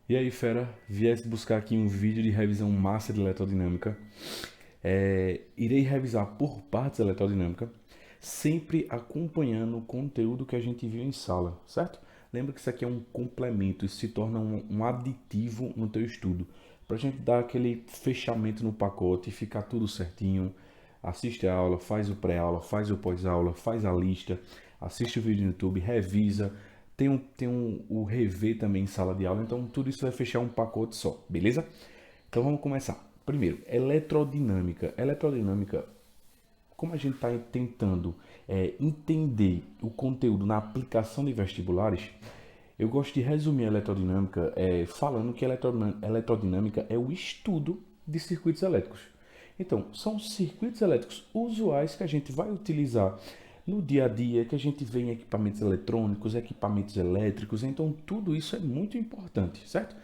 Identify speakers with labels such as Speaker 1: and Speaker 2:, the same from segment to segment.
Speaker 1: E aí, fera, viesse buscar aqui um vídeo de revisão massa de eletrodinâmica. Irei revisar por partes a eletrodinâmica, sempre acompanhando o conteúdo que a gente viu em sala, certo? Lembra que isso aqui é um complemento, isso se torna um aditivo no teu estudo, para a gente dar aquele fechamento no pacote e ficar tudo certinho. Assiste a aula, faz o pré-aula, faz o pós-aula, faz a lista, assiste o vídeo no YouTube, revisa, o rever também em sala de aula, então tudo isso vai fechar um pacote só, beleza? Então vamos começar. Primeiro, eletrodinâmica. Eletrodinâmica, como a gente está tentando entender o conteúdo na aplicação de vestibulares, eu gosto de resumir a eletrodinâmica falando que a eletrodinâmica é o estudo de circuitos elétricos. Então, são circuitos elétricos usuais que a gente vai utilizar no dia a dia, que a gente vê em equipamentos eletrônicos, equipamentos elétricos. Então, tudo isso é muito importante, certo?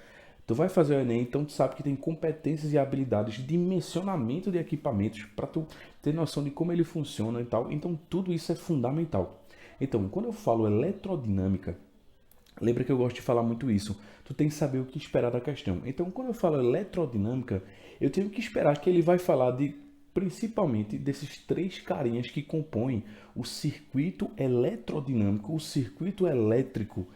Speaker 1: Tu vai fazer o Enem, então tu sabe que tem competências e habilidades de dimensionamento de equipamentos para tu ter noção de como ele funciona e tal. Então, tudo isso é fundamental. Então, quando eu falo eletrodinâmica, lembra que eu gosto de falar muito isso. Tu tem que saber o que esperar da questão. Então, quando eu falo eletrodinâmica, eu tenho que esperar que ele vai falar de principalmente desses três carinhas que compõem o circuito eletrodinâmico, o circuito elétrico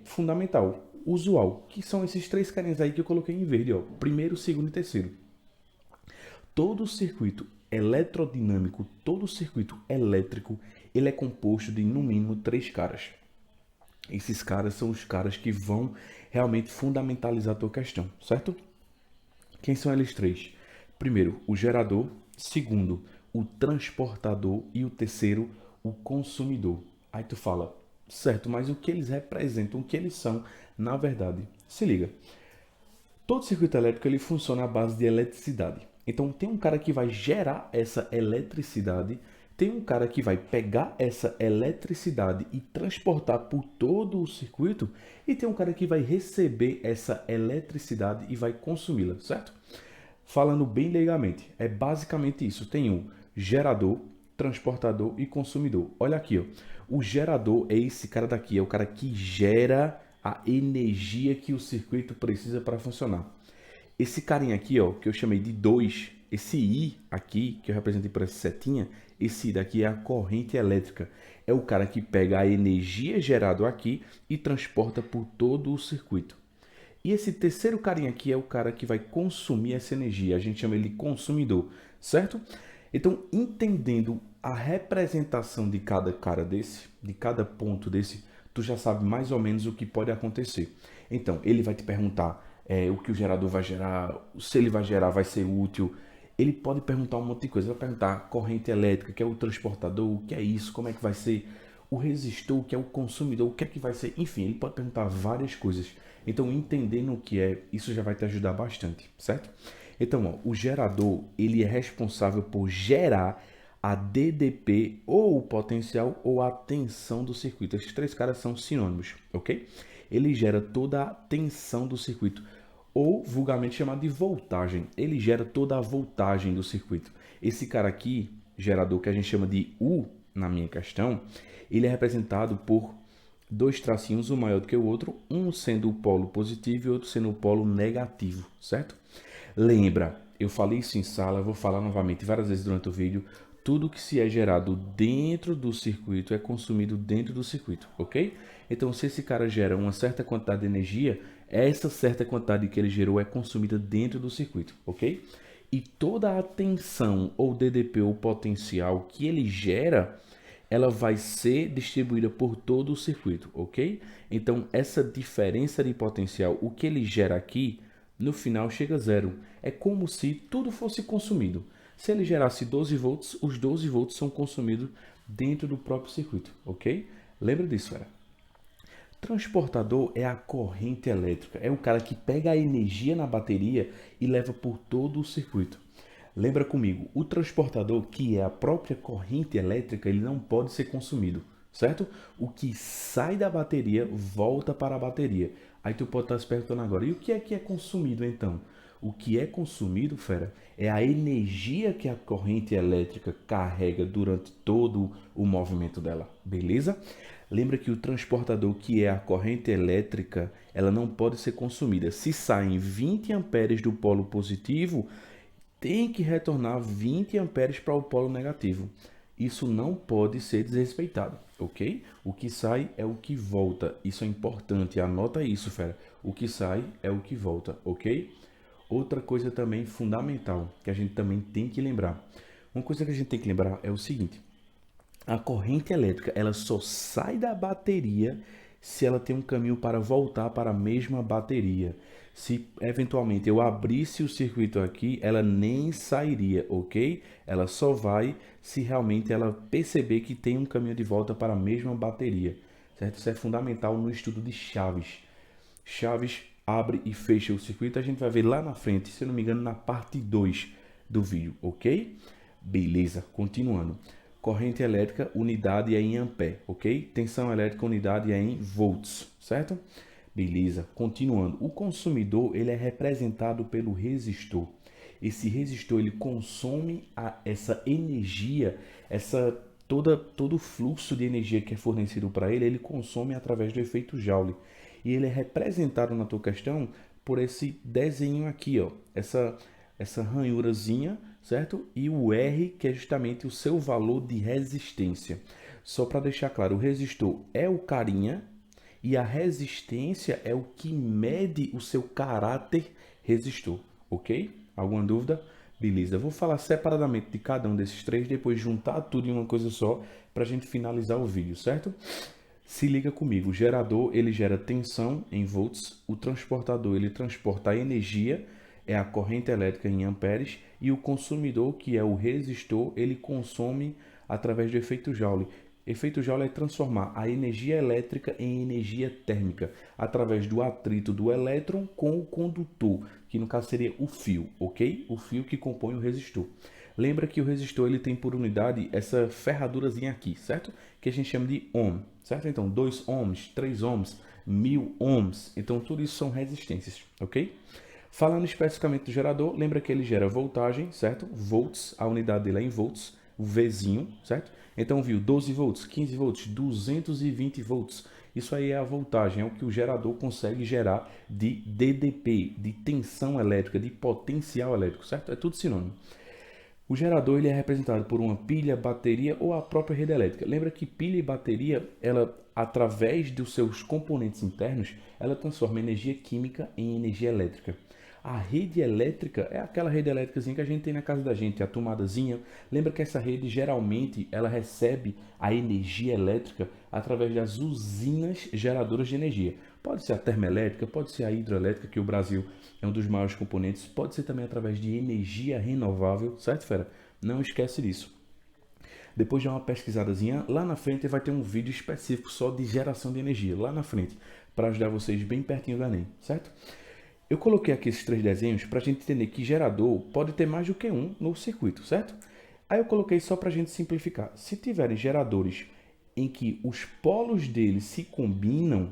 Speaker 1: fundamental, usual, que são esses três carinhas aí que eu coloquei em verde, ó, primeiro, segundo e terceiro. Todo circuito eletrodinâmico, todo circuito elétrico, ele é composto de no mínimo três caras. Esses caras são os caras que vão realmente fundamentalizar a tua questão, certo? Quem são eles três? Primeiro, o gerador. Segundo, o transportador. E o terceiro, o consumidor. Aí tu fala, certo, mas o que eles representam, o que eles são, na verdade? Se liga. Todo circuito elétrico ele funciona à base de eletricidade. Então tem um cara que vai gerar essa eletricidade, tem um cara que vai pegar essa eletricidade e transportar por todo o circuito, e tem um cara que vai receber essa eletricidade e vai consumi-la, certo? Falando bem legalmente, é basicamente isso. Tem um gerador, transportador e consumidor. Olha aqui, ó. O gerador é esse cara daqui, é o cara que gera a energia que o circuito precisa para funcionar. Esse carinha aqui, ó, que eu chamei de 2, esse I aqui, que eu representei por essa setinha, esse I daqui é a corrente elétrica. É o cara que pega a energia gerada aqui e transporta por todo o circuito. E esse terceiro carinha aqui é o cara que vai consumir essa energia. A gente chama ele de consumidor, certo? Então, entendendo a representação de cada cara desse, de cada ponto desse, tu já sabe mais ou menos o que pode acontecer. Então, ele vai te perguntar o que o gerador vai gerar, se ele vai gerar, vai ser útil. Ele pode perguntar um monte de coisa. Ele vai perguntar corrente elétrica, que é o transportador, o que é isso, como é que vai ser o resistor, que é o consumidor, o que é que vai ser. Enfim, ele pode perguntar várias coisas. Então, entendendo o que é, isso já vai te ajudar bastante, certo? Então, ó, o gerador, ele é responsável por gerar a DDP, ou o potencial, ou a tensão do circuito. Esses três caras são sinônimos, ok? Ele gera toda a tensão do circuito, ou vulgarmente chamado de voltagem. Ele gera toda a voltagem do circuito. Esse cara aqui, gerador, que a gente chama de U na minha questão, ele é representado por dois tracinhos, um maior do que o outro, um sendo o polo positivo e outro sendo o polo negativo, certo? Lembra, eu falei isso em sala, eu vou falar novamente várias vezes durante o vídeo, tudo que se é gerado dentro do circuito é consumido dentro do circuito, ok? Então, se esse cara gera uma certa quantidade de energia, essa certa quantidade que ele gerou é consumida dentro do circuito, ok? E toda a tensão ou DDP ou potencial que ele gera, ela vai ser distribuída por todo o circuito, ok? Então, essa diferença de potencial, o que ele gera aqui, no final chega a zero. É como se tudo fosse consumido. Se ele gerasse 12 volts, os 12 volts são consumidos dentro do próprio circuito, ok? Lembra disso, era? Transportador é a corrente elétrica, é o cara que pega a energia na bateria e leva por todo o circuito. Lembra comigo, o transportador, que é a própria corrente elétrica, ele não pode ser consumido, certo? O que sai da bateria volta para a bateria. Aí tu pode estar se perguntando agora, e o que é consumido então? O que é consumido, fera, é a energia que a corrente elétrica carrega durante todo o movimento dela, beleza? Lembra que o transportador, que é a corrente elétrica, ela não pode ser consumida. Se saem 20 amperes do polo positivo, tem que retornar 20 amperes para o polo negativo. Isso não pode ser desrespeitado, ok? O que sai é o que volta. Isso é importante, anota isso, fera. O que sai é o que volta, ok? Outra coisa também fundamental, que a gente também tem que lembrar. Uma coisa que a gente tem que lembrar é o seguinte. A corrente elétrica, ela só sai da bateria se ela tem um caminho para voltar para a mesma bateria. Se eventualmente eu abrisse o circuito aqui, ela nem sairia, ok? Ela só vai se realmente ela perceber que tem um caminho de volta para a mesma bateria, certo? Isso é fundamental no estudo de chaves. Chaves abre e fecha o circuito, a gente vai ver lá na frente, se eu não me engano, na parte 2 do vídeo, ok? Beleza, continuando. Corrente elétrica, unidade é em ampere, ok? Tensão elétrica, unidade é em volts, certo? Beleza, continuando. O consumidor, ele é representado pelo resistor. Esse resistor, ele consome essa energia, todo o fluxo de energia que é fornecido para ele, ele consome através do efeito Joule. E ele é representado na tua questão por esse desenho aqui, ó, essa ranhurazinha, certo? E o R, que é justamente o seu valor de resistência. Só para deixar claro, o resistor é o carinha e a resistência é o que mede o seu caráter resistor, ok? Alguma dúvida? Beleza, eu vou falar separadamente de cada um desses três, depois juntar tudo em uma coisa só para a gente finalizar o vídeo, certo? Se liga comigo, o gerador ele gera tensão em volts, o transportador ele transporta a energia, é a corrente elétrica em amperes, e o consumidor, que é o resistor, ele consome através do efeito Joule. Efeito Joule é transformar a energia elétrica em energia térmica, através do atrito do elétron com o condutor, que no caso seria o fio, ok? O fio que compõe o resistor. Lembra que o resistor ele tem por unidade essa ferradurazinha aqui, certo? Que a gente chama de ohm, certo? Então, 2 ohms, 3 ohms, 1000 ohms. Então, tudo isso são resistências, ok? Falando especificamente do gerador, lembra que ele gera voltagem, certo? Volts, a unidade dele é em volts, o Vzinho, certo? Então, viu, 12 volts, 15 volts, 220 volts. Isso aí é a voltagem, é o que o gerador consegue gerar de DDP, de tensão elétrica, de potencial elétrico, certo? É tudo sinônimo. O gerador ele é representado por uma pilha, bateria ou a própria rede elétrica. Lembra que pilha e bateria, ela, através dos seus componentes internos, ela transforma energia química em energia elétrica. A rede elétrica é aquela rede elétricazinha que a gente tem na casa da gente, a tomadazinha. Lembra que essa rede geralmente ela recebe a energia elétrica através das usinas geradoras de energia. Pode ser a termoelétrica, pode ser a hidroelétrica, que o Brasil é um dos maiores componentes. Pode ser também através de energia renovável, certo, fera? Não esquece disso. Depois de uma pesquisadazinha, lá na frente vai ter um vídeo específico só de geração de energia, lá na frente, para ajudar vocês bem pertinho do Enem, certo? Eu coloquei aqui esses três desenhos para a gente entender que gerador pode ter mais do que um no circuito, certo? Aí eu coloquei só para a gente simplificar. Se tiverem geradores em que os polos deles se combinam,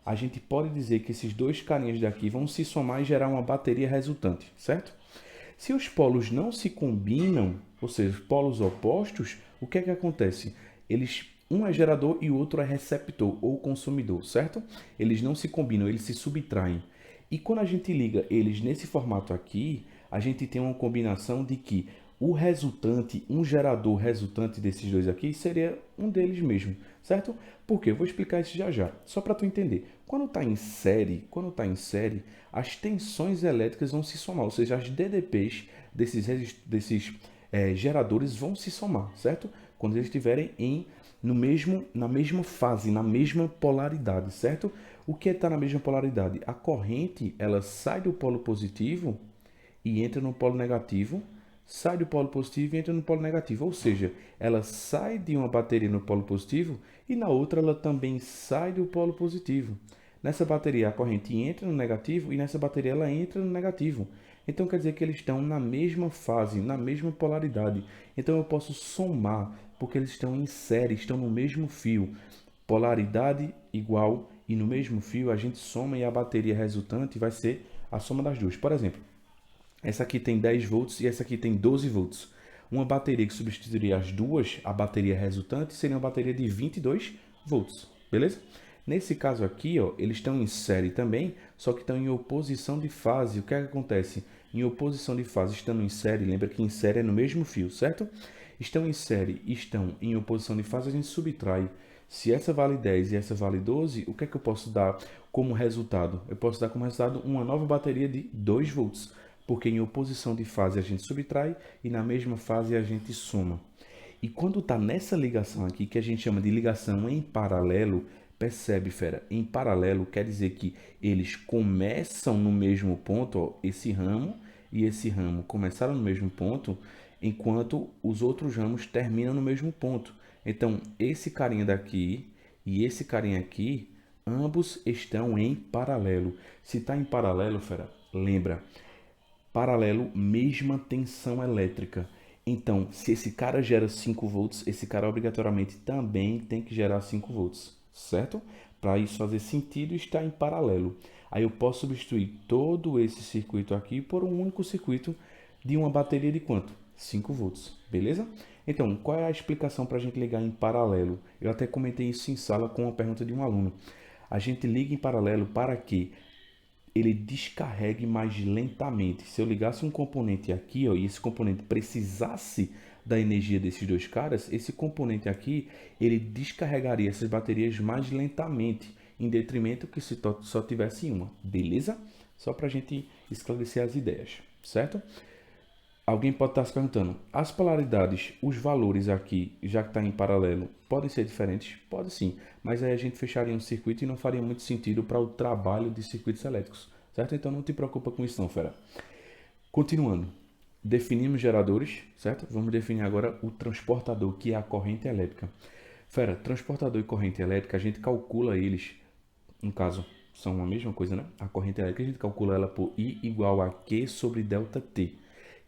Speaker 1: a gente pode dizer que esses dois carinhas daqui vão se somar e gerar uma bateria resultante, certo? Se os polos não se combinam, ou seja, os polos opostos, o que é que acontece? Um é gerador e o outro é receptor ou consumidor, certo? Eles não se combinam, eles se subtraem. E quando a gente liga eles nesse formato aqui, a gente tem uma combinação de que o resultante, um gerador resultante desses dois aqui, seria um deles mesmo, certo? Por quê? Eu vou explicar isso já já, só para tu entender. Quando está em série, as tensões elétricas vão se somar, ou seja, as DDPs desses geradores vão se somar, certo? Quando eles estiverem na mesma fase, na mesma polaridade, certo? O que está na mesma polaridade? A corrente, ela sai do polo positivo e entra no polo negativo, sai do polo positivo e entra no polo negativo. Ou seja, ela sai de uma bateria no polo positivo e na outra ela também sai do polo positivo. Nessa bateria a corrente entra no negativo e nessa bateria ela entra no negativo. Então quer dizer que eles estão na mesma fase, na mesma polaridade. Então eu posso somar, porque eles estão em série, estão no mesmo fio. Polaridade igual, e no mesmo fio a gente soma e a bateria resultante vai ser a soma das duas. Por exemplo, Essa aqui tem 10 volts e essa aqui tem 12 volts. Uma bateria que substituiria as duas, a bateria resultante, seria uma bateria de 22 volts, beleza? Nesse caso aqui, ó, eles estão em série também, só que estão em oposição de fase. O que é que acontece? Em oposição de fase, estando em série, lembra que em série é no mesmo fio, certo? Estão em série e estão em oposição de fase, a gente subtrai. Se essa vale 10 e essa vale 12, o que é que eu posso dar como resultado? Eu posso dar como resultado uma nova bateria de 2 volts, porque em oposição de fase a gente subtrai e na mesma fase a gente soma. E quando está nessa ligação aqui, que a gente chama de ligação em paralelo, percebe, fera? Em paralelo quer dizer que eles começam no mesmo ponto, ó, esse ramo e esse ramo começaram no mesmo ponto, enquanto os outros ramos terminam no mesmo ponto. Então, esse carinha daqui e esse carinha aqui, ambos estão em paralelo. Se está em paralelo, fera, lembra, paralelo, mesma tensão elétrica. Então, se esse cara gera 5 volts, esse cara obrigatoriamente também tem que gerar 5 volts, certo? Para isso fazer sentido, está em paralelo. Aí eu posso substituir todo esse circuito aqui por um único circuito de uma bateria de quanto? 5 volts, beleza? Então, qual é a explicação para a gente ligar em paralelo? Eu até comentei isso em sala com uma pergunta de um aluno. A gente liga em paralelo para que ele descarregue mais lentamente. Se eu ligasse um componente aqui, ó, e esse componente precisasse da energia desses dois caras, esse componente aqui, ele descarregaria essas baterias mais lentamente, em detrimento que se só tivesse uma, beleza? Só para a gente esclarecer as ideias, certo? Alguém pode estar se perguntando, as polaridades, os valores aqui, já que está em paralelo, podem ser diferentes? Pode sim, mas aí a gente fecharia um circuito e não faria muito sentido para o trabalho de circuitos elétricos, certo? Então não te preocupa com isso não, fera. Continuando, definimos geradores, certo? Vamos definir agora o transportador, que é a corrente elétrica. Fera, transportador e corrente elétrica, a gente calcula eles, no caso, são a mesma coisa, né? A corrente elétrica a gente calcula ela por I igual a Q sobre delta T,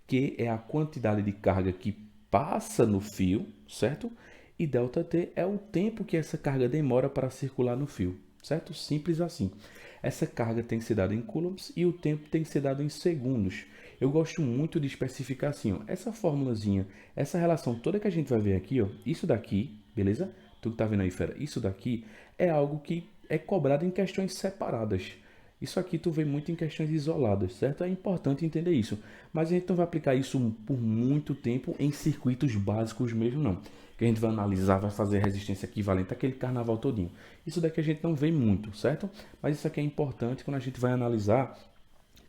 Speaker 1: que é a quantidade de carga que passa no fio, certo? E ΔT é o tempo que essa carga demora para circular no fio, certo? Simples assim. Essa carga tem que ser dada em coulombs e o tempo tem que ser dado em segundos. Eu gosto muito de especificar assim, ó, essa formulazinha, essa relação toda que a gente vai ver aqui, ó, isso daqui, beleza? Tu que tá vendo aí, fera, isso daqui é algo que é cobrado em questões separadas. Isso aqui tu vê muito em questões isoladas, certo? É importante entender isso. Mas a gente não vai aplicar isso por muito tempo em circuitos básicos mesmo, não. Que a gente vai analisar, vai fazer resistência equivalente àquele carnaval todinho. Isso daqui a gente não vê muito, certo? Mas isso aqui é importante quando a gente vai analisar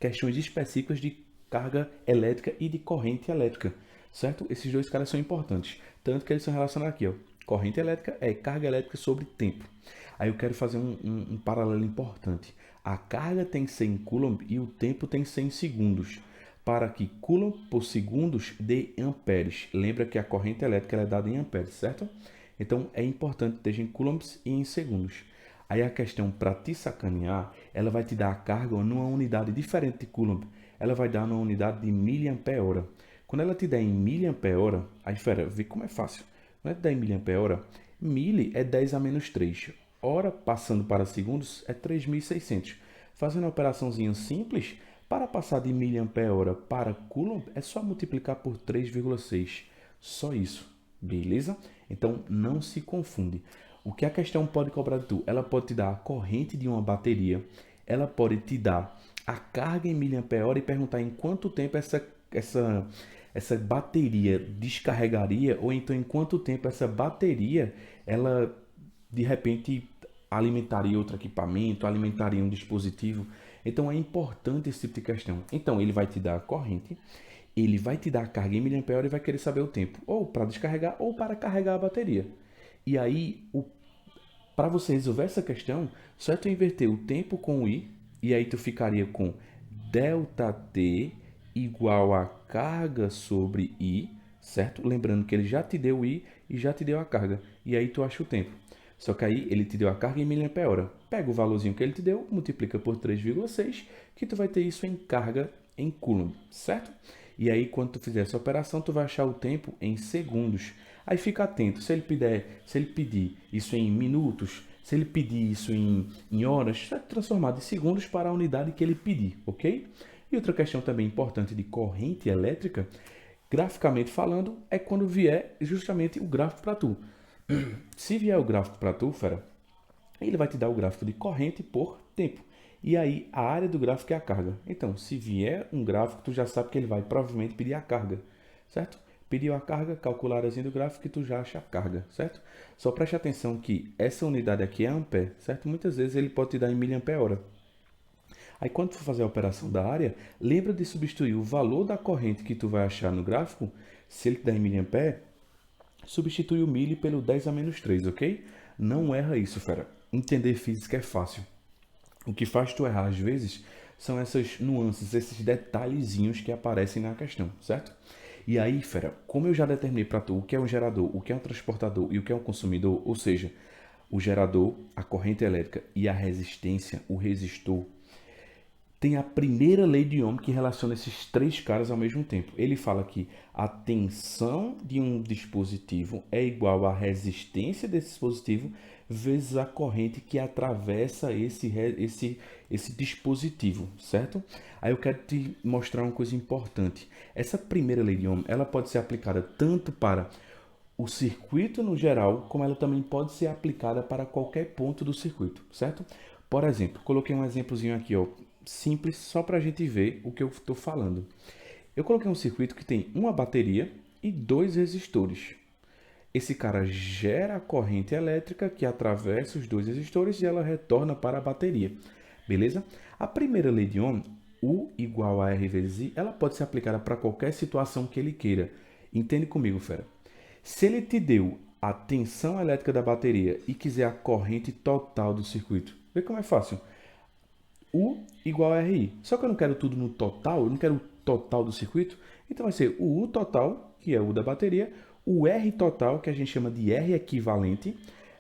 Speaker 1: questões específicas de carga elétrica e de corrente elétrica, certo? Esses dois caras são importantes. Tanto que eles são relacionados aqui, ó. Corrente elétrica é carga elétrica sobre tempo. Aí eu quero fazer um paralelo importante. A carga tem que ser em coulomb e o tempo tem que ser em segundos, para que coulomb por segundos dê amperes. Lembra que a corrente elétrica é dada em amperes, certo? Então é importante ter em coulombs e em segundos. Aí a questão para te sacanear, ela vai te dar a carga numa unidade diferente de coulomb. Ela vai dar numa unidade de miliampere-hora. Quando ela te der em miliampere-hora, aí fera, vê como é fácil. Quando ela te der em miliampere-hora, mili é 10 a menos 3. Hora passando para segundos é 3.600. Fazendo uma operaçãozinha simples, para passar de miliampere-hora para coulomb é só multiplicar por 3,6. Só isso, beleza? Então não se confunde. O que a questão pode cobrar de tu? Ela pode te dar a corrente de uma bateria, ela pode te dar a carga em miliampere-hora e perguntar em quanto tempo essa bateria descarregaria, ou então em quanto tempo essa bateria ela de repente alimentaria outro equipamento, alimentaria um dispositivo. Então é importante esse tipo de questão. Então ele vai te dar a corrente, ele vai te dar a carga em miliampere-hora e vai querer saber o tempo, ou para descarregar ou para carregar a bateria. E aí, para você resolver essa questão, só é tu inverter o tempo com o I, e aí tu ficaria com ΔT igual a carga sobre I, certo? Lembrando que ele já te deu o I e já te deu a carga. E aí tu acha o tempo. Só que aí ele te deu a carga em miliampere-hora. Pega o valorzinho que ele te deu, multiplica por 3,6, que tu vai ter isso em carga em coulomb, certo? E aí quando tu fizer essa operação, tu vai achar o tempo em segundos. Aí fica atento, se ele pedir isso em minutos, se ele pedir isso em horas, vai transformar de segundos para a unidade que ele pedir, ok? E outra questão também importante de corrente elétrica, graficamente falando, é quando vier justamente o gráfico para tu. Se vier o gráfico para tu, fera, ele vai te dar o gráfico de corrente por tempo. E aí, a área do gráfico é a carga. Então, se vier um gráfico, tu já sabe que ele vai provavelmente pedir a carga, certo? Pediu a carga, calcula a área do gráfico e tu já acha a carga, certo? Só preste atenção que essa unidade aqui é ampere, certo? Muitas vezes ele pode te dar em miliampere-hora. Aí quando tu for fazer a operação da área, lembra de substituir o valor da corrente que tu vai achar no gráfico, se ele te dá em miliampere, substitui o mili pelo 10 a menos 3, ok? Não erra isso, fera. Entender física é fácil. O que faz tu errar às vezes são essas nuances, esses detalhezinhos que aparecem na questão, certo? E aí, fera, como eu já determinei para tu o que é um gerador, o que é um transportador e o que é um consumidor, ou seja, o gerador, a corrente elétrica e a resistência, o resistor, tem a primeira lei de Ohm que relaciona esses três caras ao mesmo tempo. Ele fala que a tensão de um dispositivo é igual à resistência desse dispositivo vezes a corrente que atravessa esse dispositivo, certo? Aí eu quero te mostrar uma coisa importante. Essa primeira lei de Ohm, ela pode ser aplicada tanto para o circuito no geral, como ela também pode ser aplicada para qualquer ponto do circuito, certo? Por exemplo, coloquei um exemplozinho aqui, ó, simples, só para a gente ver o que eu estou falando. Eu coloquei um circuito que tem uma bateria e dois resistores. Esse cara gera a corrente elétrica que atravessa os dois resistores e ela retorna para a bateria. Beleza? A primeira lei de Ohm, U igual a R vezes I, ela pode ser aplicada para qualquer situação que ele queira. Entende comigo, fera? Se ele te deu a tensão elétrica da bateria e quiser a corrente total do circuito, vê como é fácil. U igual a RI. Só que eu não quero tudo no total, eu não quero o total do circuito. Então vai ser o U total, que é o da bateria, o R total, que a gente chama de R equivalente,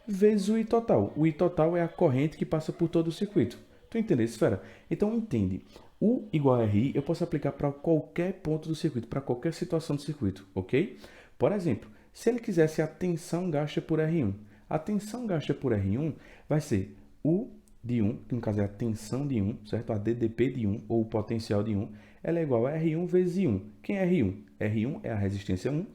Speaker 1: vezes o I total. O I total é a corrente que passa por todo o circuito. Tu entendeu, esfera? Então entende. U igual a RI eu posso aplicar para qualquer ponto do circuito, para qualquer situação do circuito, ok? Por exemplo, se ele quisesse a tensão gasta por R1, a tensão gasta por R1 vai ser U de 1, que no caso é a tensão de 1, certo? A DDP de 1, ou o potencial de 1, ela é igual a R1 vezes I1. Quem é R1? R1 é a resistência 1,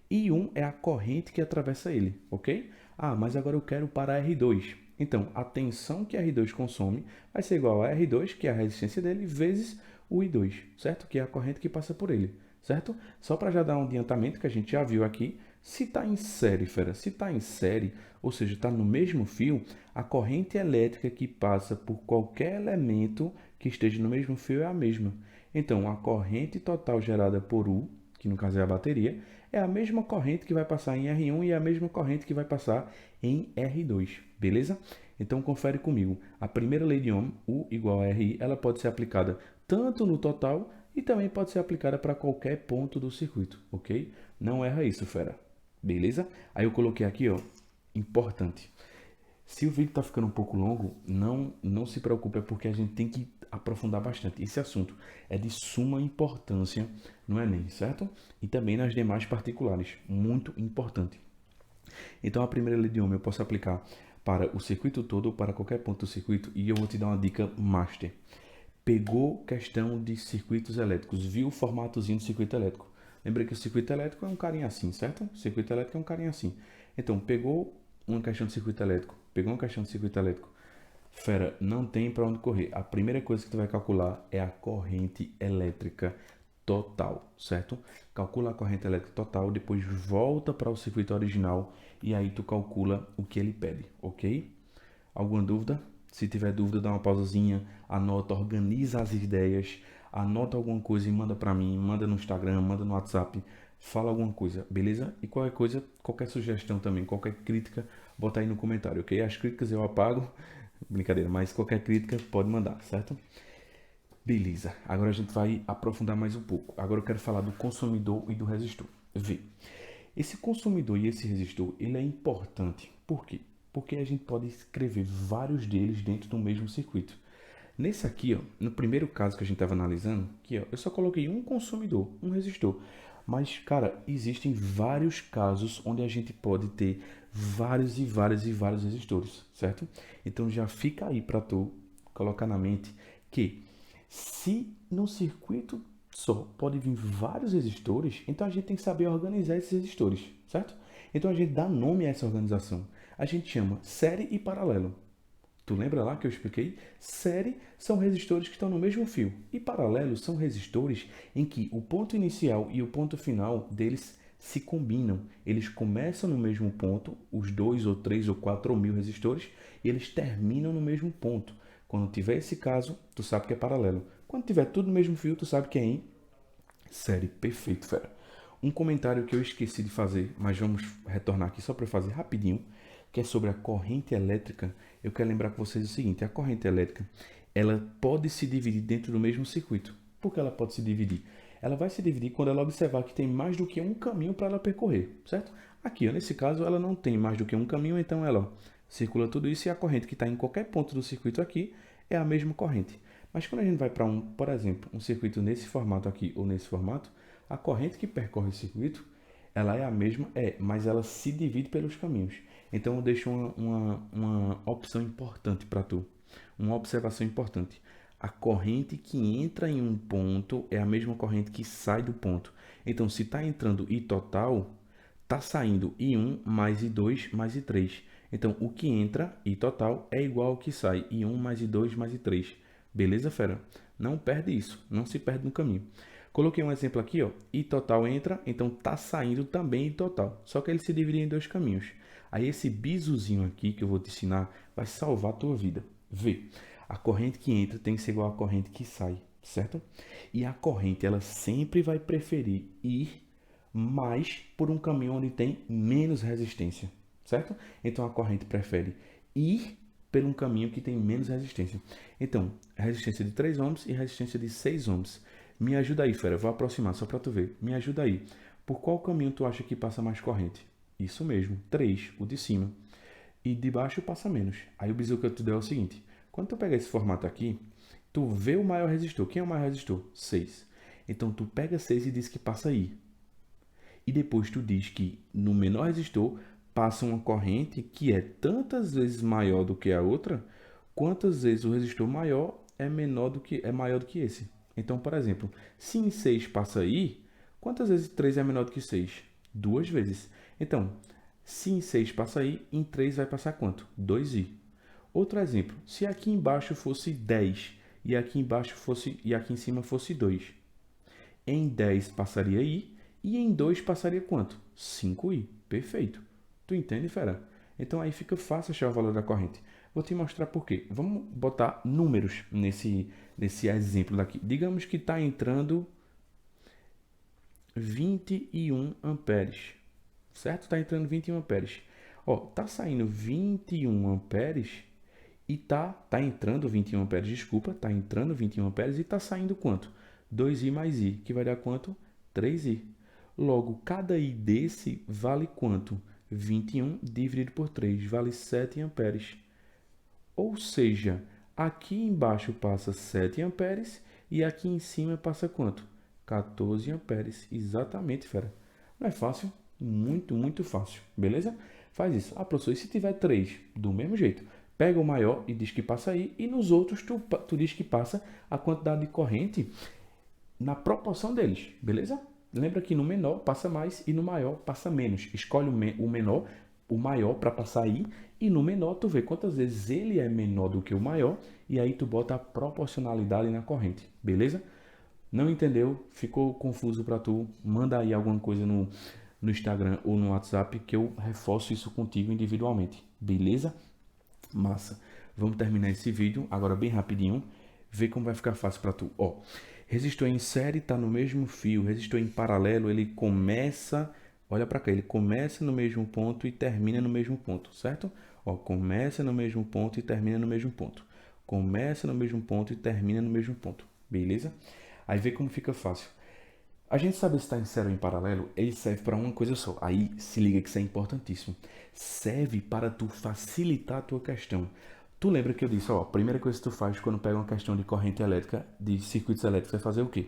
Speaker 1: e I1 é a corrente que atravessa ele, ok? Ah, mas agora eu quero para R2. Então, a tensão que R2 consome vai ser igual a R2, que é a resistência dele, vezes o I2, certo? Que é a corrente que passa por ele, certo? Só para já dar um adiantamento que a gente já viu aqui, se está em série, fera, se está em série, ou seja, está no mesmo fio, a corrente elétrica que passa por qualquer elemento que esteja no mesmo fio é a mesma. Então, a corrente total gerada por U, que no caso é a bateria, é a mesma corrente que vai passar em R1 e é a mesma corrente que vai passar em R2, beleza? Então, confere comigo. A primeira lei de Ohm, U igual a RI, ela pode ser aplicada tanto no total e também pode ser aplicada para qualquer ponto do circuito, ok? Não erra isso, fera. Beleza? Aí eu coloquei aqui, ó, importante. Se o vídeo está ficando um pouco longo, não se preocupe, é porque a gente tem que aprofundar bastante. Esse assunto é de suma importância no Enem, certo? E também nas demais particulares, muito importante. Então a primeira lei de Ohm eu posso aplicar para o circuito todo ou para qualquer ponto do circuito, e eu vou te dar uma dica master. Pegou questão de circuitos elétricos, viu o formatozinho do circuito elétrico. Lembra que o circuito elétrico é um carinha assim, certo? O circuito elétrico é um carinha assim. Então, pegou uma questão de circuito elétrico, pegou uma questão de circuito elétrico. Fera, não tem para onde correr. A primeira coisa que tu vai calcular é a corrente elétrica total, certo? Calcula a corrente elétrica total, depois volta para o circuito original e aí tu calcula o que ele pede, ok? Alguma dúvida? Se tiver dúvida, dá uma pausazinha, anota, organiza as ideias, anota alguma coisa e manda para mim, manda no Instagram, manda no WhatsApp, fala alguma coisa, beleza? E qualquer coisa, qualquer sugestão também, qualquer crítica, bota aí no comentário, ok? As críticas eu apago, brincadeira, mas qualquer crítica pode mandar, certo? Beleza, agora a gente vai aprofundar mais um pouco. Agora eu quero falar do consumidor e do resistor. Vê, esse consumidor e esse resistor, ele é importante. Por quê? Porque a gente pode escrever vários deles dentro do mesmo circuito. Nesse aqui, ó, no primeiro caso que a gente estava analisando, aqui, ó, eu só coloquei um consumidor, um resistor. Mas, cara, existem vários casos onde a gente pode ter vários e vários e vários resistores, certo? Então já fica aí para tu colocar na mente que Se no circuito só pode vir vários resistores, então a gente tem que saber organizar esses resistores, certo? Então a gente dá nome a essa organização. A gente chama série e paralelo. Tu lembra lá que eu expliquei? Série são resistores que estão no mesmo fio e paralelos são resistores em que o ponto inicial e o ponto final deles se combinam. Eles começam no mesmo ponto, os 2 ou 3 ou 4 ou 1000 resistores, e eles terminam no mesmo ponto. Quando tiver esse caso, tu sabe que é paralelo. Quando tiver tudo no mesmo fio, tu sabe que é em série. Perfeito, fera. Um comentário que eu esqueci de fazer, mas vamos retornar aqui só para fazer rapidinho, que é sobre a corrente elétrica. Eu quero lembrar com vocês o seguinte: a corrente elétrica, ela pode se dividir dentro do mesmo circuito. Por que ela pode se dividir? Ela vai se dividir quando ela observar que tem mais do que um caminho para ela percorrer, certo? Aqui, ó, nesse caso, ela não tem mais do que um caminho, então ela ó, circula tudo isso e a corrente que está em qualquer ponto do circuito aqui é a mesma corrente. Mas quando a gente vai para por exemplo, um circuito nesse formato aqui ou nesse formato, a corrente que percorre o circuito, ela é a mesma, mas ela se divide pelos caminhos. Então eu deixo uma opção importante para tu, uma observação importante. A corrente que entra em um ponto é a mesma corrente que sai do ponto. Então se está entrando I total, está saindo I1 mais I2 mais I3. Então o que entra, I total, é igual ao que sai, I1 mais I2 mais I3. Beleza, fera? Não perde isso, não se perde no caminho. Coloquei um exemplo aqui, ó. I total entra, então tá saindo também I total. Só que ele se divide em dois caminhos. Aí esse bizuzinho aqui que eu vou te ensinar vai salvar a tua vida. Vê, a corrente que entra tem que ser igual à corrente que sai, certo? E a corrente, ela sempre vai preferir ir mais por um caminho onde tem menos resistência, certo? Então a corrente prefere ir por um caminho que tem menos resistência. Então, resistência de 3 ohms e resistência de 6 ohms. Me ajuda aí, fera. Vou aproximar só para tu ver. Me ajuda aí. Por qual caminho tu acha que passa mais corrente? Isso mesmo, 3, o de cima. E de baixo passa menos. Aí o bizu que eu te dei é o seguinte. Quando tu pega esse formato aqui, tu vê o maior resistor. Quem é o maior resistor? 6. Então tu pega 6 e diz que passa aí. E depois tu diz que no menor resistor passa uma corrente que é tantas vezes maior do que a outra, quantas vezes o resistor maior é maior do que esse. Então, por exemplo, se em 6 passa I, quantas vezes 3 é menor do que 6? 2 vezes. Então, se em 6 passa I, em 3 vai passar quanto? 2I. Outro exemplo, se aqui embaixo fosse 10 e aqui embaixo fosse e aqui em cima fosse 2, em 10 passaria I e em 2 passaria quanto? 5I. Perfeito. Tu entende, fera? Então aí fica fácil achar o valor da corrente. Vou te mostrar por quê. Vamos botar números nesse exemplo daqui. Digamos que está entrando 21 amperes. Certo? Está entrando 21 amperes. Ó, tá saindo 21 amperes e tá entrando 21 amperes, desculpa, tá entrando 21 amperes e tá saindo quanto? 2I mais I, que vai dar quanto? 3I. Logo, cada I desse vale quanto? 21 dividido por 3 vale 7 amperes. Ou seja, aqui embaixo passa 7 amperes e aqui em cima passa quanto? 14 amperes. Exatamente, fera. Não é fácil? Muito, muito fácil. Beleza? Faz isso. Ah, professor, e se tiver 3? Do mesmo jeito. Pega o maior e diz que passa aí. E nos outros tu diz que passa a quantidade de corrente na proporção deles. Beleza? Lembra que no menor passa mais e no maior passa menos. Escolhe o menor, o maior para passar aí. E no menor tu vê quantas vezes ele é menor do que o maior. E aí tu bota a proporcionalidade na corrente. Beleza? Não entendeu? Ficou confuso para tu? Manda aí alguma coisa no Instagram ou no WhatsApp que eu reforço isso contigo individualmente. Beleza? Massa. Vamos terminar esse vídeo agora bem rapidinho. Ver como vai ficar fácil para tu. Ó, resistor em série está no mesmo fio. Resistor em paralelo, ele começa... Olha para cá, ele começa no mesmo ponto e termina no mesmo ponto, certo? Ó, começa no mesmo ponto e termina no mesmo ponto. Começa no mesmo ponto e termina no mesmo ponto. Beleza? Aí vê como fica fácil. A gente sabe se está em série ou em paralelo, ele serve para uma coisa só. Aí se liga que isso é importantíssimo. Serve para tu facilitar a tua questão. Tu lembra que eu disse, ó, a primeira coisa que tu faz quando pega uma questão de corrente elétrica, de circuitos elétricos, é fazer o quê?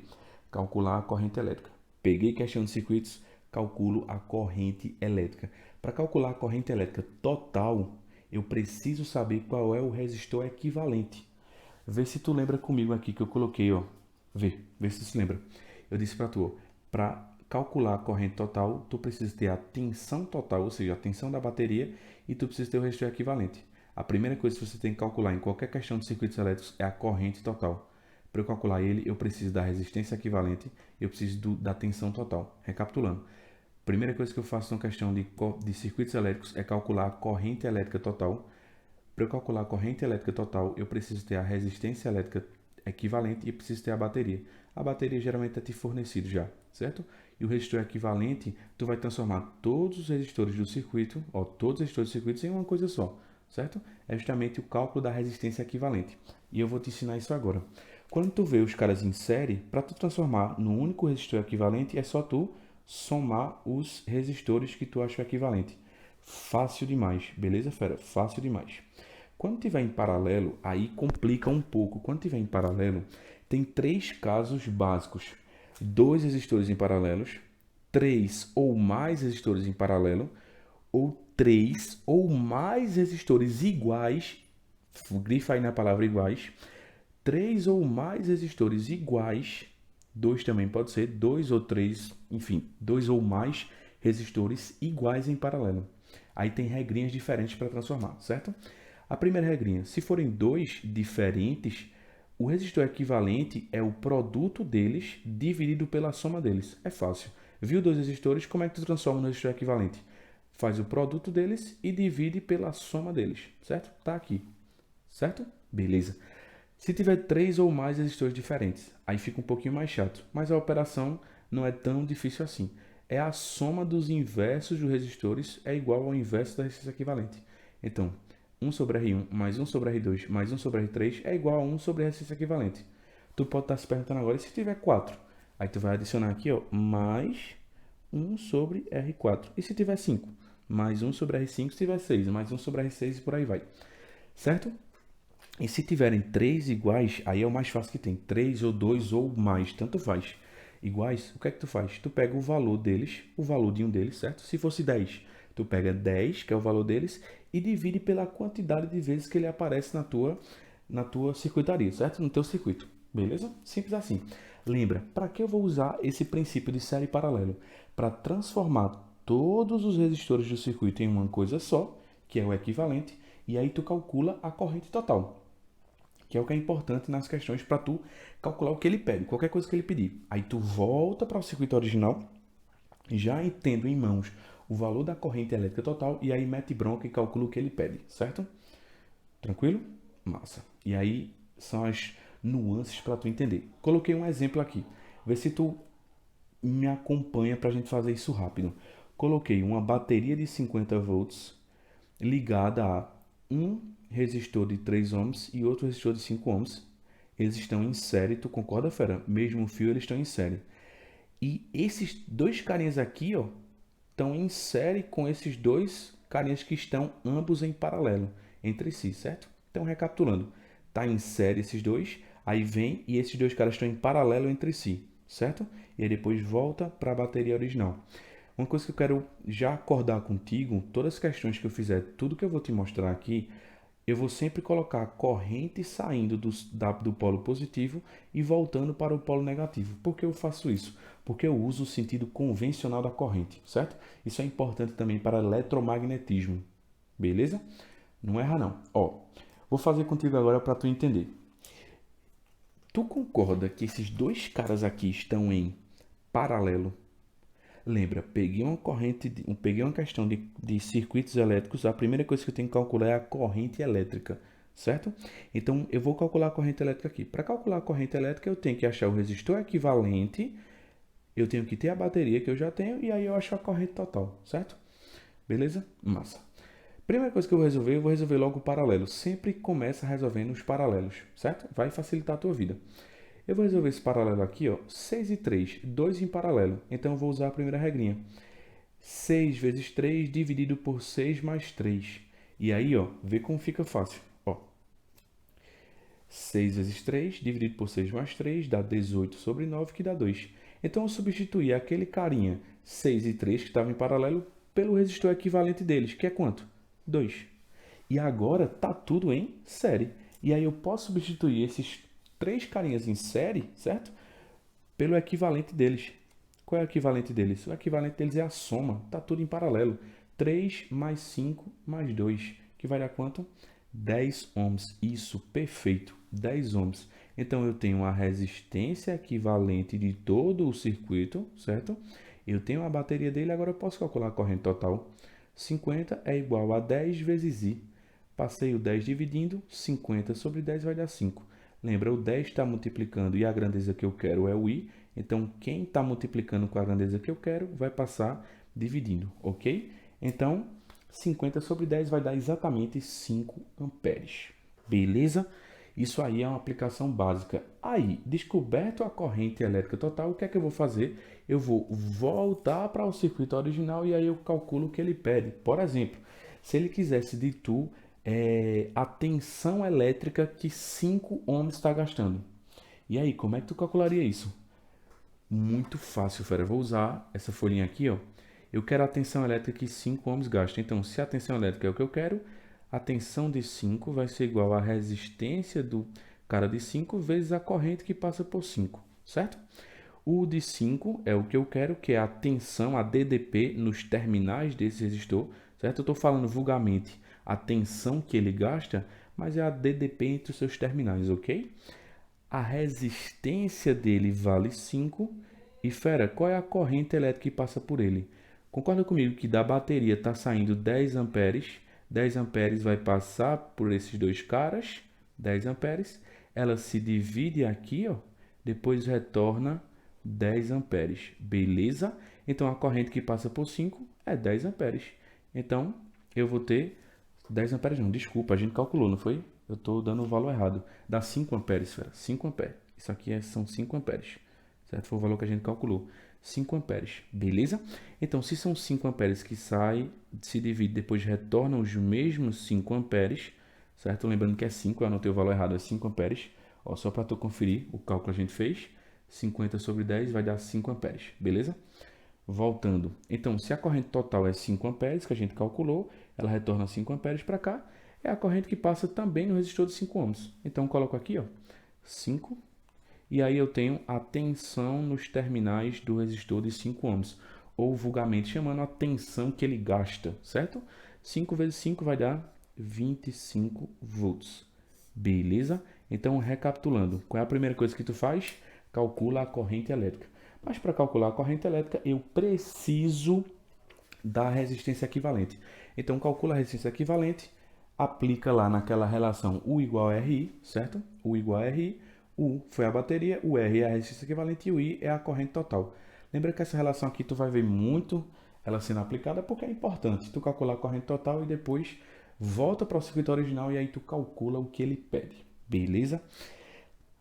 Speaker 1: Calcular a corrente elétrica. Peguei questão de circuitos, calculo a corrente elétrica. Para calcular a corrente elétrica total, eu preciso saber qual é o resistor equivalente. Vê se tu lembra comigo aqui que eu coloquei, ó. Vê se tu se lembra. Eu disse para tu, ó, para calcular a corrente total, tu precisa ter a tensão total, ou seja, a tensão da bateria, e tu precisa ter o resistor equivalente. A primeira coisa que você tem que calcular em qualquer questão de circuitos elétricos é a corrente total. Para eu calcular ele, eu preciso da resistência equivalente, eu preciso da tensão total. Recapitulando. Primeira coisa que eu faço na questão de circuitos elétricos é calcular a corrente elétrica total. Para eu calcular a corrente elétrica total, eu preciso ter a resistência elétrica equivalente e preciso ter a bateria. A bateria geralmente é te fornecido já, certo? E o resistor equivalente, tu vai transformar todos os resistores do circuito, ó, todos os resistores do circuito em uma coisa só, certo? É justamente o cálculo da resistência equivalente. E eu vou te ensinar isso agora. Quando tu vê os caras em série, para tu transformar num único resistor equivalente, é só tu somar os resistores que tu acha equivalente. Fácil demais, beleza, fera? Fácil demais. Quando tiver em paralelo, aí complica um pouco. Quando tiver em paralelo, tem três casos básicos: dois resistores em paralelos, três ou mais resistores em paralelo, ou três ou mais resistores iguais. Grifa aí na palavra iguais. Três ou mais resistores iguais. Dois também pode ser, dois ou três, enfim, dois ou mais resistores iguais em paralelo. Aí tem regrinhas diferentes para transformar, certo? A primeira regrinha, se forem dois diferentes, o resistor equivalente é o produto deles dividido pela soma deles. É fácil. Viu dois resistores, como é que tu transforma no resistor equivalente? Faz o produto deles e divide pela soma deles, certo? Tá aqui, certo? Beleza. Se tiver três ou mais resistores diferentes, aí fica um pouquinho mais chato, mas a operação não é tão difícil assim. É a soma dos inversos dos resistores é igual ao inverso da resistência equivalente. Então, 1 sobre R1 mais 1 sobre R2 mais 1 sobre R3 é igual a 1 sobre a resistência equivalente. Tu pode estar se perguntando agora, e se tiver 4? Aí tu vai adicionar aqui, ó, mais 1 sobre R4. E se tiver 5? Mais 1 sobre R5, se tiver 6, mais 1 sobre R6 e por aí vai. Certo? E se tiverem três iguais, aí é o mais fácil que tem. 3 ou 2 ou mais, tanto faz. Iguais, o que é que tu faz? Tu pega o valor deles, o valor de um deles, certo? Se fosse 10, tu pega 10, que é o valor deles, e divide pela quantidade de vezes que ele aparece na tua circuitaria, certo? No teu circuito. Beleza? Simples assim. Lembra, para que eu vou usar esse princípio de série paralelo? Para transformar todos os resistores do circuito em uma coisa só, que é o equivalente, e aí tu calcula a corrente total, que é o que é importante nas questões para tu calcular o que ele pede, qualquer coisa que ele pedir. Aí tu volta para o circuito original, já tendo em mãos o valor da corrente elétrica total, e aí mete bronca e calcula o que ele pede, certo? Tranquilo? Massa. E aí são as nuances para tu entender. Coloquei um exemplo aqui. Vê se tu me acompanha para a gente fazer isso rápido. Coloquei uma bateria de 50 volts ligada a um resistor de 3 ohms e outro resistor de 5 ohms. Eles estão em série, tu concorda, fera? Mesmo fio, eles estão em série. E esses dois carinhas aqui, ó, estão em série com esses dois carinhas que estão ambos em paralelo entre si, certo? Então, recapitulando, tá em série esses dois, aí vem e esses dois caras estão em paralelo entre si, certo? E aí depois volta para a bateria original. Uma coisa que eu quero já acordar contigo, todas as questões que eu fizer, tudo que eu vou te mostrar aqui, eu vou sempre colocar a corrente saindo do polo positivo e voltando para o polo negativo. Por que eu faço isso? Porque eu uso o sentido convencional da corrente, certo? Isso é importante também para eletromagnetismo, beleza? Não erra não. Ó, vou fazer contigo agora para tu entender. Tu concorda que esses dois caras aqui estão em paralelo? Lembra, peguei uma questão de circuitos elétricos, a primeira coisa que eu tenho que calcular é a corrente elétrica, certo? Então, eu vou calcular a corrente elétrica aqui. Para calcular a corrente elétrica, eu tenho que achar o resistor equivalente, eu tenho que ter a bateria que eu já tenho, e aí eu acho a corrente total, certo? Beleza? Massa. Primeira coisa que eu vou resolver logo o paralelo. Sempre começa resolvendo os paralelos, certo? Vai facilitar a tua vida. Eu vou resolver esse paralelo aqui, ó, 6 e 3, 2 em paralelo. Então, eu vou usar a primeira regrinha. 6 vezes 3 dividido por 6 mais 3. E aí, ó, vê como fica fácil. Ó, 6 vezes 3 dividido por 6 mais 3 dá 18 sobre 9, que dá 2. Então, eu substituí aquele carinha 6 e 3 que estava em paralelo pelo resistor equivalente deles, que é quanto? 2. E agora tá tudo em série. E aí eu posso substituir esses três carinhas em série, certo? Pelo equivalente deles. Qual é o equivalente deles? O equivalente deles é a soma, tá tudo em paralelo. 3 mais 5 mais 2, que vai dar quanto? 10 ohms. Isso, perfeito, 10 ohms. Então eu tenho a resistência equivalente de todo o circuito, certo? Eu tenho a bateria dele, agora eu posso calcular a corrente total. 50 é igual a 10 vezes I. Passei o 10 dividindo, 50 sobre 10 vai dar 5. Lembra, o 10 está multiplicando e a grandeza que eu quero é o I. Então, quem está multiplicando com a grandeza que eu quero vai passar dividindo, ok? Então, 50 sobre 10 vai dar exatamente 5 amperes. Beleza? Isso aí é uma aplicação básica. Aí, descoberto a corrente elétrica total, o que é que eu vou fazer? Eu vou voltar para o circuito original e aí eu calculo o que ele pede. Por exemplo, se ele quisesse de tu a tensão elétrica que 5 ohms está gastando. E aí, como é que tu calcularia isso? Muito fácil, fera. Eu vou usar essa folhinha aqui, ó. Eu quero a tensão elétrica que 5 ohms gasta. Então, se a tensão elétrica é o que eu quero, a tensão de 5 vai ser igual à resistência do cara de 5 vezes a corrente que passa por 5, certo? O de 5 é o que eu quero, que é a tensão, a DDP, nos terminais desse resistor, certo? Eu estou falando vulgarmente a tensão que ele gasta, mas é a DDP entre os seus terminais, ok? A resistência dele vale 5. E fera, qual é a corrente elétrica que passa por ele? Concorda comigo que da bateria está saindo 10 amperes. 10 amperes vai passar por esses dois caras, 10 amperes. Ela se divide aqui, ó, depois retorna 10 amperes. Beleza? Então, a corrente que passa por 5 é 10 amperes. Então, eu vou ter 10 amperes não, desculpa, a gente calculou, não foi? Eu estou dando o valor errado. Dá 5 amperes, fera. 5 amperes. Isso aqui são 5 amperes. Certo? Foi o valor que a gente calculou. 5 amperes. Beleza? Então, se são 5 amperes que saem, se divide, depois retornam os mesmos 5 amperes. Certo? Lembrando que é 5, eu anotei o valor errado, é 5 amperes. Ó, só para tu conferir o cálculo que a gente fez. 50 sobre 10 vai dar 5 amperes. Beleza? Voltando. Então, se a corrente total é 5 amperes, que a gente calculou, ela retorna 5 amperes para cá, é a corrente que passa também no resistor de 5 ohms. Então, eu coloco aqui, ó, 5, e aí eu tenho a tensão nos terminais do resistor de 5 ohms, ou vulgarmente chamando a tensão que ele gasta, certo? 5 vezes 5 vai dar 25 volts. Beleza? Então, recapitulando, qual é a primeira coisa que tu faz? Calcula a corrente elétrica. Mas para calcular a corrente elétrica, eu preciso da resistência equivalente. Então, calcula a resistência equivalente, aplica lá naquela relação U igual a RI, certo? U igual a RI, U foi a bateria, o R é a resistência equivalente e o I é a corrente total. Lembra que essa relação aqui tu vai ver muito ela sendo aplicada porque é importante tu calcular a corrente total e depois volta para o circuito original e aí tu calcula o que ele pede. Beleza?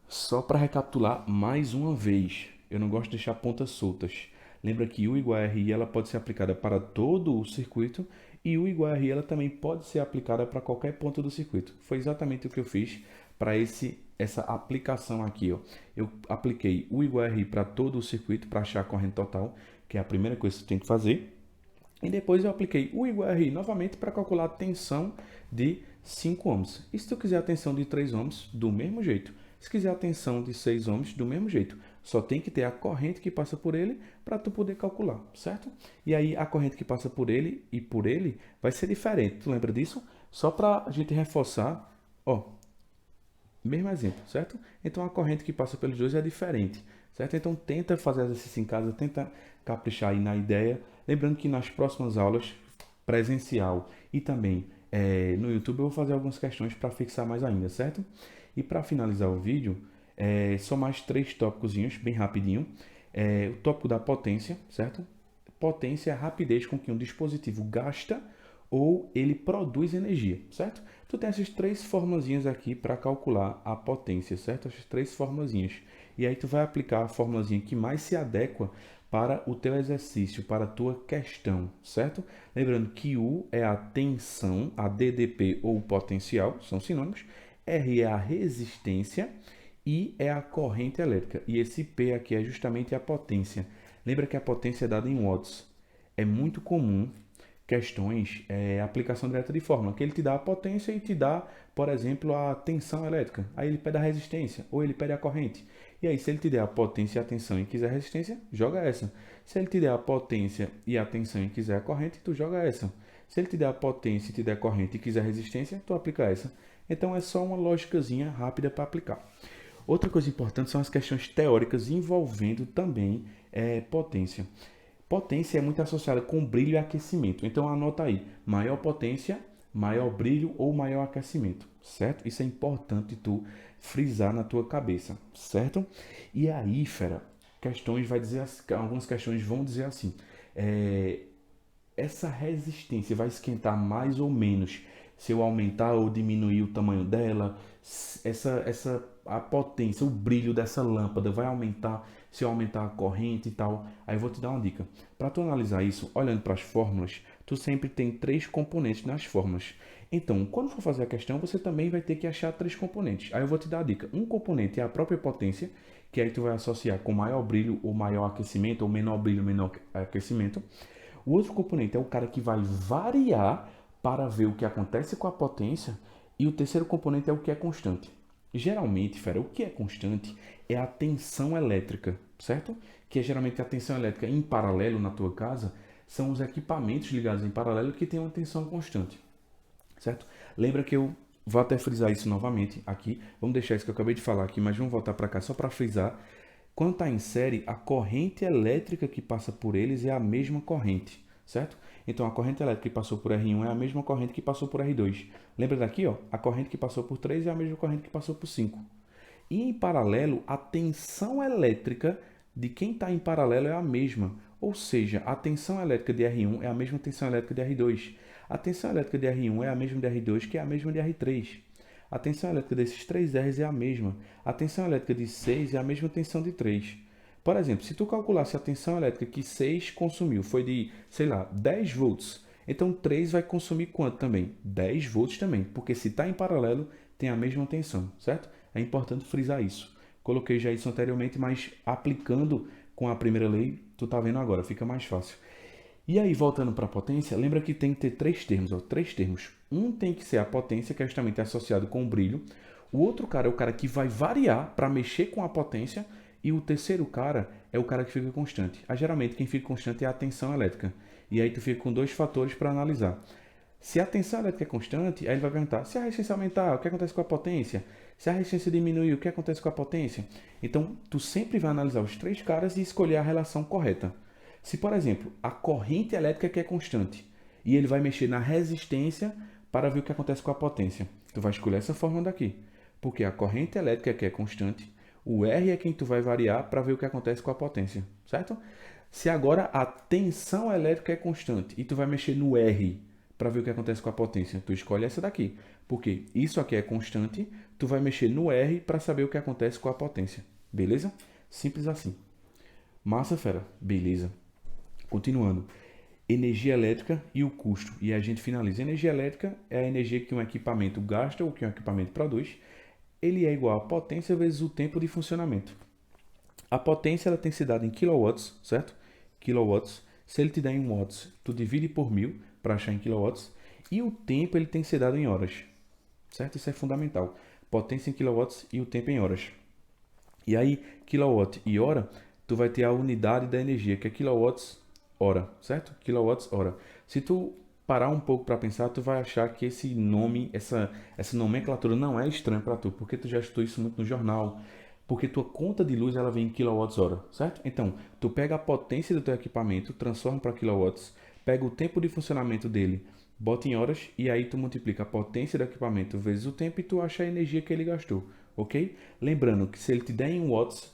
Speaker 1: Só para recapitular mais uma vez, eu não gosto de deixar pontas soltas. Lembra que U igual a RI ela pode ser aplicada para todo o circuito e U igual a RI ela também pode ser aplicada para qualquer ponto do circuito. Foi exatamente o que eu fiz para essa aplicação aqui. Ó. Eu apliquei U igual a RI para todo o circuito para achar a corrente total, que é a primeira coisa que você tem que fazer. E depois eu apliquei U igual a RI novamente para calcular a tensão de 5 ohms. E se tu quiser a tensão de 3 ohms, do mesmo jeito. Se quiser a tensão de 6 ohms, do mesmo jeito. Só tem que ter a corrente que passa por ele para tu poder calcular, certo? E aí a corrente que passa por ele e por ele vai ser diferente. Tu lembra disso? Só para a gente reforçar, ó, mesmo exemplo, certo? Então a corrente que passa pelos dois é diferente, certo? Então tenta fazer exercício em casa, tenta caprichar aí na ideia. Lembrando que nas próximas aulas, presencial e também no YouTube, eu vou fazer algumas questões para fixar mais ainda, certo? E para finalizar o vídeo, só mais 3 tópicos bem rapidinho. O tópico da potência, certo? Potência é a rapidez com que um dispositivo gasta ou ele produz energia, certo? Tu tem essas 3 formulazinhas aqui para calcular a potência, certo? Essas 3 formulazinhas. E aí tu vai aplicar a formulazinha que mais se adequa para o teu exercício, para a tua questão, certo? Lembrando que U é a tensão, a DDP ou potencial, são sinônimos. R é a resistência, I é a corrente elétrica. E esse P aqui é justamente a potência. Lembra que a potência é dada em watts. É muito comum questões, aplicação direta de fórmula, que ele te dá a potência e te dá, por exemplo, a tensão elétrica. Aí ele pede a resistência ou ele pede a corrente. E aí, se ele te der a potência e a tensão e quiser a resistência, joga essa. Se ele te der a potência e a tensão e quiser a corrente, tu joga essa. Se ele te der a potência e te der a corrente e quiser a resistência, tu aplica essa. Então é só uma lógicazinha rápida para aplicar. Outra coisa importante são as questões teóricas envolvendo também potência. Potência é muito associada com brilho e aquecimento. Então anota aí, maior potência, maior brilho ou maior aquecimento, certo? Isso é importante tu frisar na tua cabeça, certo? E aí, fera, algumas questões vão dizer assim, essa resistência vai esquentar mais ou menos se eu aumentar ou diminuir o tamanho dela, a potência, o brilho dessa lâmpada vai aumentar se eu aumentar a corrente e tal. Aí eu vou te dar uma dica. Para tu analisar isso, olhando para as fórmulas, tu sempre tem 3 componentes nas fórmulas. Então, quando for fazer a questão, você também vai ter que achar 3 componentes. Aí eu vou te dar a dica. Um componente é a própria potência, que aí tu vai associar com maior brilho ou maior aquecimento, ou menor brilho, menor aquecimento. O outro componente é o cara que vai variar para ver o que acontece com a potência. E o terceiro componente é o que é constante. Geralmente, fera, o que é constante é a tensão elétrica, certo? Que é geralmente a tensão elétrica em paralelo na tua casa, são os equipamentos ligados em paralelo que têm uma tensão constante, certo? Lembra que eu vou até frisar isso novamente aqui. Vamos deixar isso que eu acabei de falar aqui, mas vamos voltar para cá só para frisar. Quando está em série, a corrente elétrica que passa por eles é a mesma corrente, certo? Então, a corrente elétrica que passou por R1 é a mesma corrente que passou por R2. Lembra daqui, ó? A corrente que passou por 3 é a mesma corrente que passou por 5. E em paralelo, a tensão elétrica de quem está em paralelo é a mesma. Ou seja, a tensão elétrica de R1 é a mesma tensão elétrica de R2. A tensão elétrica de R1 é a mesma de R2, que é a mesma de R3. A tensão elétrica desses 3 R's é a mesma. A tensão elétrica de 6 é a mesma tensão de 3. Por exemplo, se tu calculasse a tensão elétrica que 6 consumiu foi de, sei lá, 10 volts, então 3 vai consumir quanto também? 10 volts também, porque se está em paralelo, tem a mesma tensão, certo? É importante frisar isso. Coloquei já isso anteriormente, mas aplicando com a primeira lei, tu tá vendo agora, fica mais fácil. E aí, voltando para a potência, lembra que tem que ter 3 termos, ó, 3 termos. Um tem que ser a potência, que é justamente associado com o brilho. O outro cara é o cara que vai variar para mexer com a potência. E o terceiro cara é o cara que fica constante. Geralmente quem fica constante é a tensão elétrica. E aí tu fica com 2 fatores para analisar. Se a tensão elétrica é constante, aí ele vai perguntar, se a resistência aumentar, o que acontece com a potência? Se a resistência diminuir, o que acontece com a potência? Então, tu sempre vai analisar os 3 caras e escolher a relação correta. Se, por exemplo, a corrente elétrica que é constante, e ele vai mexer na resistência para ver o que acontece com a potência, tu vai escolher essa fórmula daqui. Porque a corrente elétrica que é constante, o R é quem tu vai variar para ver o que acontece com a potência, certo? Se agora a tensão elétrica é constante e tu vai mexer no R para ver o que acontece com a potência, tu escolhe essa daqui. Porque isso aqui é constante, tu vai mexer no R para saber o que acontece com a potência. Beleza? Simples assim. Massa, fera? Beleza. Continuando. Energia elétrica e o custo. E a gente finaliza. Energia elétrica é a energia que um equipamento gasta ou que um equipamento produz. Ele é igual a potência vezes o tempo de funcionamento. A potência ela tem que ser dada em kilowatts, certo? Kilowatts. Se ele te der em watts, tu divide por 1000 para achar em kilowatts. E o tempo ele tem que ser dado em horas, certo? Isso é fundamental. Potência em kilowatts e o tempo em horas. E aí, kilowatt e hora, tu vai ter a unidade da energia, que é kilowatts hora, certo? Kilowatts hora. Se tu parar um pouco para pensar, tu vai achar que esse nome, essa nomenclatura não é estranha para tu, porque tu já estudou isso muito no jornal, porque tua conta de luz ela vem em quilowatts-hora, certo? Então, tu pega a potência do teu equipamento, transforma para kilowatts, pega o tempo de funcionamento dele, bota em horas e aí tu multiplica a potência do equipamento vezes o tempo e tu acha a energia que ele gastou, ok? Lembrando que se ele te der em watts,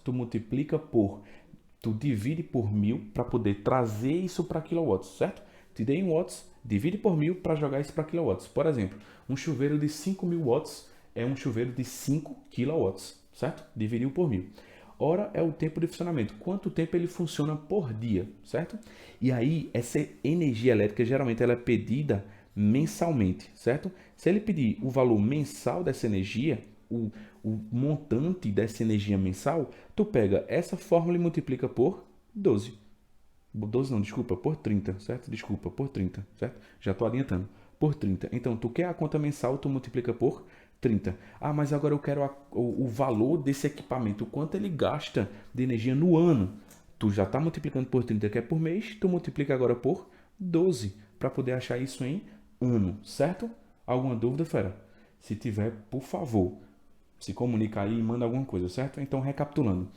Speaker 1: tu divide por 1000 para poder trazer isso para kilowatts, certo? Te dei em watts, divide por 1000 para jogar isso para kilowatts. Por exemplo, um chuveiro de 5.000 watts é um chuveiro de 5 kilowatts, certo? Dividiu por 1000. Hora é o tempo de funcionamento, quanto tempo ele funciona por dia, certo? E aí, essa energia elétrica, geralmente, ela é pedida mensalmente, certo? Se ele pedir o valor mensal dessa energia, o montante dessa energia mensal, tu pega essa fórmula e multiplica por 12. 12 não, desculpa, por 30, certo? Desculpa, por 30, certo? Já estou adiantando. Por 30. Então, tu quer a conta mensal, tu multiplica por 30. Ah, mas agora eu quero o valor desse equipamento, o quanto ele gasta de energia no ano. Tu já está multiplicando por 30, que é por mês, tu multiplica agora por 12, para poder achar isso em ano, certo? Alguma dúvida, fera? Se tiver, por favor, se comunica aí e manda alguma coisa, certo? Então, recapitulando.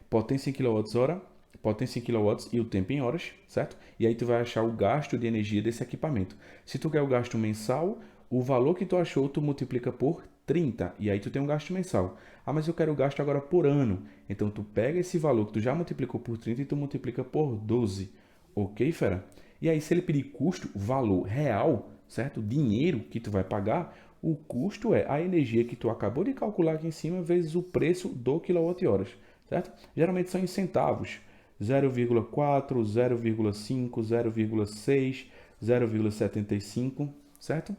Speaker 1: Potência em kWh, potência em kilowatts e o tempo em horas, certo? E aí tu vai achar o gasto de energia desse equipamento. Se tu quer o gasto mensal, o valor que tu achou, tu multiplica por 30, e aí tu tem um gasto mensal. Ah, mas eu quero o gasto agora por ano. Então tu pega esse valor que tu já multiplicou por 30 e tu multiplica por 12. Ok, fera? E aí se ele pedir custo, valor real, certo? Dinheiro que tu vai pagar, o custo é a energia que tu acabou de calcular aqui em cima vezes o preço do quilowatt-horas, certo? Geralmente são em centavos. 0,4, 0,5, 0,6, 0,75, certo?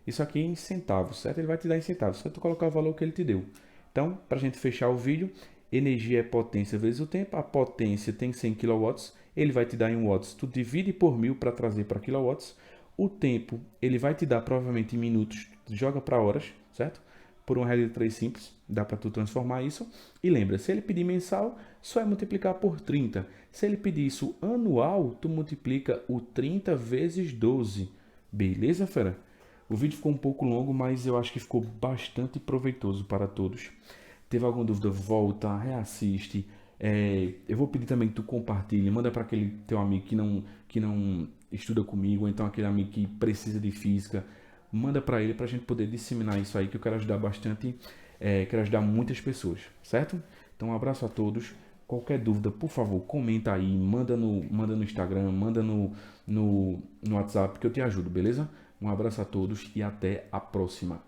Speaker 1: Isso aqui em centavos, certo? Ele vai te dar em centavos, só tu colocar o valor que ele te deu. Então, para a gente fechar o vídeo, energia é potência vezes o tempo. A potência tem 100 kW, ele vai te dar em watts. Tu divide por 1000 para trazer para kilowatts. O tempo, ele vai te dar provavelmente em minutos, tu joga para horas, certo? Por uma regra de 3 simples, dá para tu transformar isso. E lembra, se ele pedir mensal, só é multiplicar por 30. Se ele pedir isso anual, tu multiplica o 30 vezes 12. Beleza, fera? O vídeo ficou um pouco longo, mas eu acho que ficou bastante proveitoso para todos. Teve alguma dúvida? Volta, reassiste. Eu vou pedir também que tu compartilhe, manda para aquele teu amigo que não estuda comigo, ou então aquele amigo que precisa de física. Manda para ele para a gente poder disseminar isso aí, que eu quero ajudar bastante, quero ajudar muitas pessoas, certo? Então um abraço a todos. Qualquer dúvida, por favor, comenta aí, manda no Instagram, manda no WhatsApp, que eu te ajudo, beleza? Um abraço a todos e até a próxima.